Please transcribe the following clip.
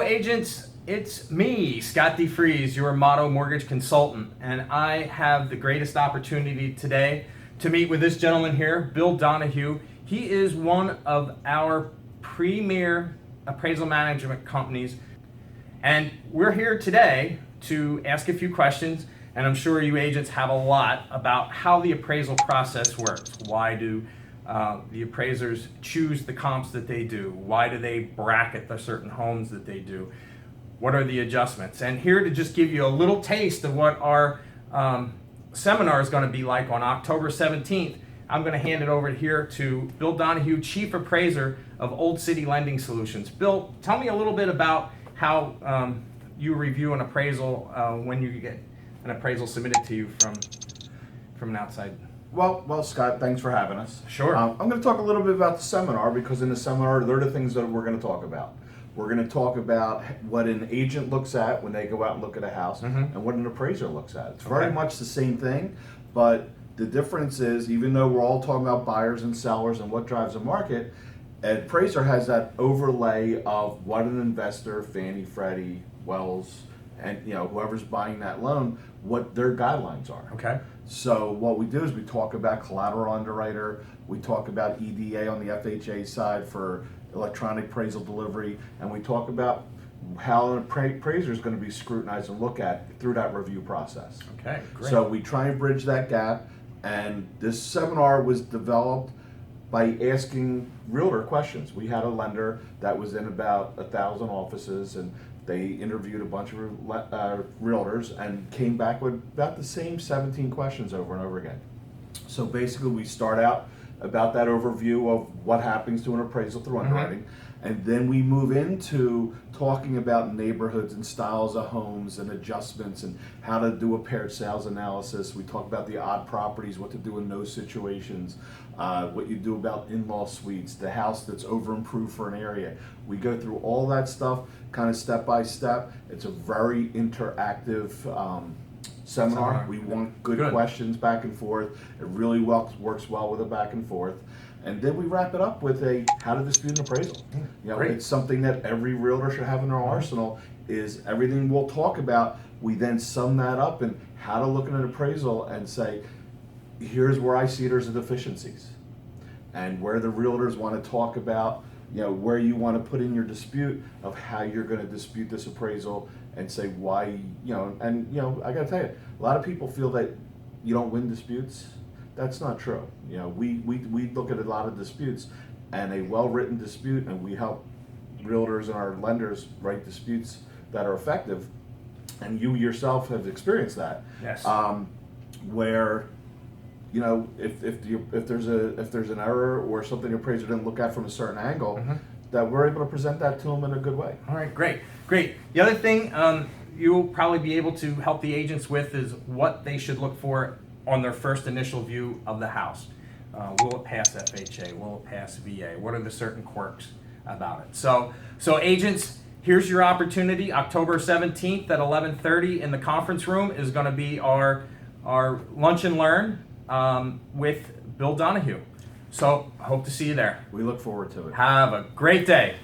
agents, it's me, Scott DeFries, your Motto Mortgage Consultant, and I have the greatest opportunity today to meet with this gentleman here, Bill Donahue. He is one of our premier appraisal management companies, and we're here today to ask a few questions, and I'm sure you agents have a lot about how the appraisal process works. Why do the appraisers choose the comps that they do? Why do they bracket the certain homes that they do? What are the adjustments? And here to just give you a little taste of what our seminar is going to be like on October 17th, I'm going to hand it over here to Bill Donahue, Chief Appraiser of Old City Lending Solutions. Bill, tell me a little bit about how you review an appraisal when you get an appraisal submitted to you from an outside. Well, Scott, thanks for having us. Sure. I'm going to talk a little bit about the seminar, because in the seminar, there are the things that we're going to talk about. We're going to talk about what an agent looks at when they go out and look at a house, and what an appraiser looks at. It's very much the same thing, but the difference is, even though we're all talking about buyers and sellers and what drives the market, an appraiser has that overlay of what an investor, Fannie, Freddie, Wells, and whoever's buying that loan, what their guidelines are. Okay. So what we do is we talk about collateral underwriter, we talk about EDA on the FHA side for electronic appraisal delivery, and we talk about how an appraiser is going to be scrutinized and looked at through that review process. Okay, great. So we try and bridge that gap, and this seminar was developed by asking realtor questions. We had a lender that was in about 1,000 offices, and they interviewed a bunch of realtors and came back with about the same 17 questions over and over again. So basically we start out about that overview of what happens to an appraisal through underwriting, and then we move into talking about neighborhoods and styles of homes and adjustments and how to do a paired sales analysis. We talk about the odd properties, what to do in those situations, what you do about in-law suites, the house that's over improved for an area. We go through all that stuff kind of step by step. It's a very interactive seminar. We want good questions back and forth. It really works well with a back and forth. And then we wrap it up with a how to dispute an appraisal. It's something that every realtor should have in their arsenal, is everything we'll talk about. We then sum that up and how to look at an appraisal and say, here's where I see there's deficiencies, and where the realtors want to talk about, where you want to put in your dispute of how you're going to dispute this appraisal and say why, I got to tell you, a lot of people feel that you don't win disputes. That's not true. We look at a lot of disputes, and a well-written dispute, and we help realtors and our lenders write disputes that are effective, and you yourself have experienced that. Yes. Where if there's an error or something the appraiser didn't look at from a certain angle, that we're able to present that to them in a good way. All right, great. The other thing you'll probably be able to help the agents with is what they should look for on their first initial view of the house. Will it pass FHA? Will it pass VA? What are the certain quirks about it? So agents, here's your opportunity. October 17th at 11:30 in the conference room is going to be our lunch and learn with Bill Donahue. So I hope to see you there. We look forward to it. Have a great day.